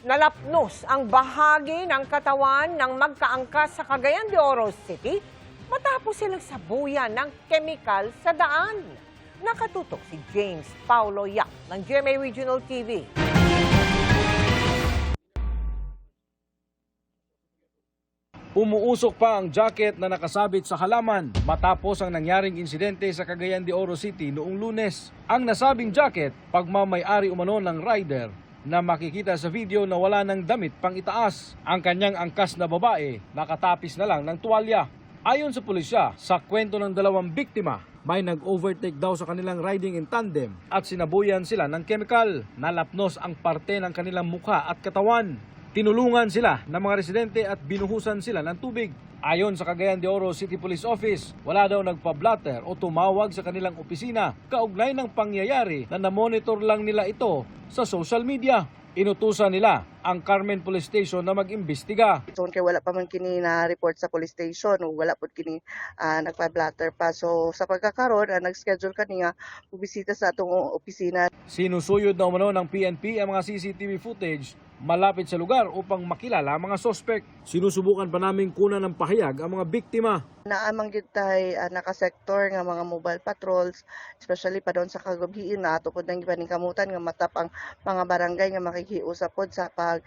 Nalapnos ang bahagi ng katawan ng magkaangkas sa Cagayan de Oro City matapos silang sabuyan ng kemikal sa daan. Nakatutok si James Paulo Yap ng GMA Regional TV. Umuusok pa ang jacket na nakasabit sa halaman matapos ang nangyaring insidente sa Cagayan de Oro City noong Lunes. Ang nasabing jacket, pagmamay-ari umano ng rider na makikita sa video na wala ng damit pang itaas. Ang kanyang angkas na babae nakatapis na lang ng tuwalya. Ayon sa pulisya, sa kwento ng dalawang biktima, may nag-overtake daw sa kanilang riding in tandem at sinabuyan sila ng kemikal. Nalapnos ang parte ng kanilang mukha at katawan. Tinulungan sila ng mga residente at binuhusan sila ng tubig. Ayon sa Cagayan de Oro City Police Office, wala daw nagpa-blatter o tumawag sa kanilang opisina kaugnay ng pangyayari na namonitor lang nila ito sa social media. Inutusan nila ang Carmen Police Station na mag-imbestiga. So kay wala pa man kini na report sa police station o wala pud kini nagpa-blatter pa. So sa pagkakaroon nag-schedule kani nga bisita sa atong opisina. Sinusuyod na umano ng PNP ang mga CCTV footage malapit sa lugar upang makilala ang mga sospek. Sinusubukan pa naming kunan ng pahayag ang mga biktima. Naamang gyud tay naka-sector nga mga mobile patrols, especially pa doon sa kagabihin na ato pud nang gipaningkamutan nga matap ang mga barangay nga makikiusap pod sa pag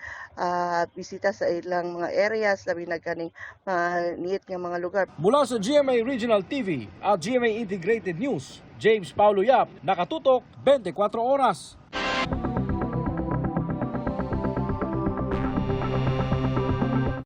bisita sa ilang mga areas labi na kaning niit nga mga lugar. Mula sa GMA Regional TV at GMA Integrated News, James Paulo Yap, nakatutok 24 oras.